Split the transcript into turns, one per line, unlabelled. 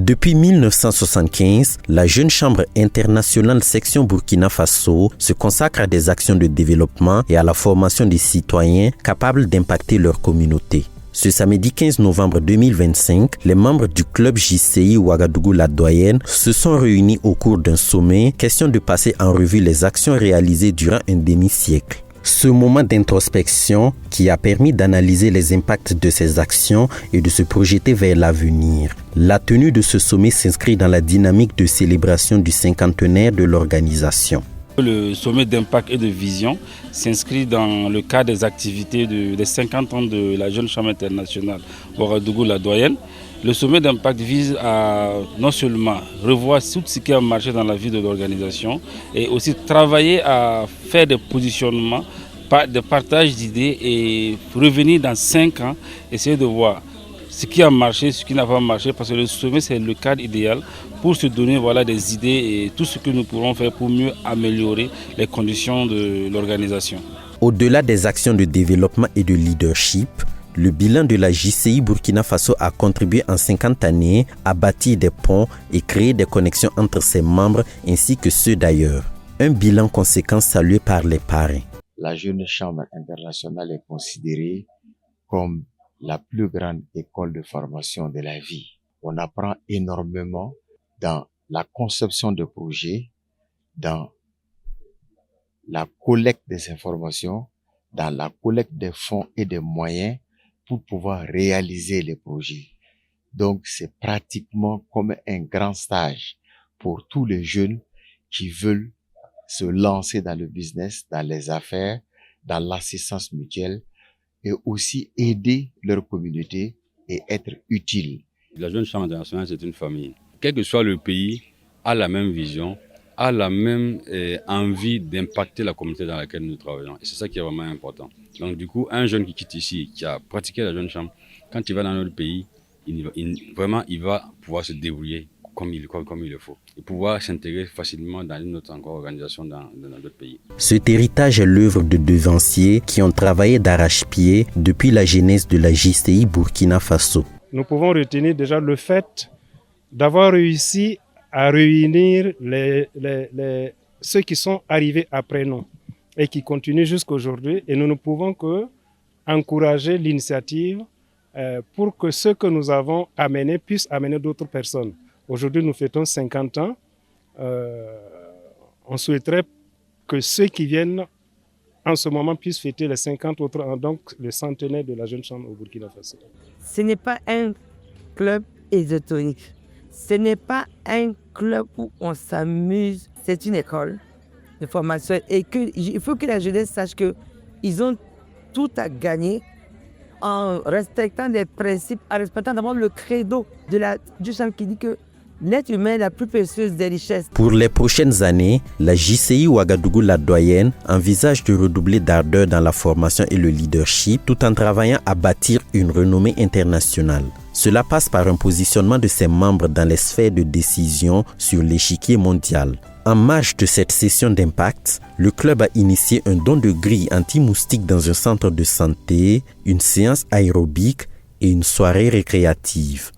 Depuis 1975, la Jeune Chambre internationale section Burkina Faso se consacre à des actions de développement et à la formation des citoyens capables d'impacter leur communauté. Ce samedi 15 novembre 2025, les membres du club JCI Ouagadougou-La Doyenne se sont réunis au cours d'un sommet, question de passer en revue les actions réalisées durant un demi-siècle. Ce moment d'introspection qui a permis d'analyser les impacts de ces actions et de se projeter vers l'avenir. La tenue de ce sommet s'inscrit dans la dynamique de célébration du cinquantenaire de l'organisation.
Le sommet d'impact et de vision s'inscrit dans le cadre des activités des 50 ans de la Jeune Chambre internationale Ouagadougou-La Doyenne. Le sommet d'impact vise à non seulement revoir tout ce qui a marché dans la vie de l'organisation et aussi travailler à faire des positionnements, des partages d'idées et revenir dans 5 ans, essayer de voir ce qui a marché, ce qui n'a pas marché, parce que le sommet c'est le cadre idéal pour se donner des idées et tout ce que nous pourrons faire pour mieux améliorer les conditions de l'organisation.
Au-delà des actions de développement et de leadership, le bilan de la JCI Burkina Faso a contribué en 50 années à bâtir des ponts et créer des connexions entre ses membres ainsi que ceux d'ailleurs. Un bilan conséquent salué par les parrains.
La Jeune Chambre internationale est considérée comme la plus grande école de formation de la vie. On apprend énormément dans la conception de projets, dans la collecte des informations, dans la collecte des fonds et des moyens pour pouvoir réaliser les projets. Donc, c'est pratiquement comme un grand stage pour tous les jeunes qui veulent se lancer dans le business, dans les affaires, dans l'assistance mutuelle, et aussi aider leur communauté et être utile.
La Jeune Chambre internationale, c'est une famille. Quel que soit le pays, a la même vision, a la même envie d'impacter la communauté dans laquelle nous travaillons. Et c'est ça qui est vraiment important. Donc du coup, un jeune qui quitte ici, qui a pratiqué la Jeune Chambre, quand il va dans notre pays, il va pouvoir se débrouiller comme il le faut et pouvoir s'intégrer facilement dans une autre organisation dans d'autres pays.
Cet héritage est l'œuvre de devanciers qui ont travaillé d'arrache-pied depuis la genèse de la JCI Burkina Faso.
Nous pouvons retenir déjà le fait d'avoir réussi à réunir ceux qui sont arrivés après nous et qui continuent jusqu'aujourd'hui, et nous ne pouvons que encourager l'initiative pour que ce que nous avons amené puisse amener d'autres personnes. Aujourd'hui, nous fêtons 50 ans. On souhaiterait que ceux qui viennent en ce moment puissent fêter les 50 autres ans, donc le centenaire de la Jeune Chambre au Burkina Faso.
Ce n'est pas un club ésotérique. Ce n'est pas un club où on s'amuse. C'est une école de formation. Et il faut que la jeunesse sache qu'ils ont tout à gagner en respectant des principes, en respectant d'abord le credo de la Jeune Chambre qui dit que l'être humain est la plus précieuse des richesses.
Pour les prochaines années, la JCI Ouagadougou-La Doyenne envisage de redoubler d'ardeur dans la formation et le leadership tout en travaillant à bâtir une renommée internationale. Cela passe par un positionnement de ses membres dans les sphères de décision sur l'échiquier mondial. En marge de cette session d'impact, le club a initié un don de grille anti-moustique dans un centre de santé, une séance aérobique et une soirée récréative.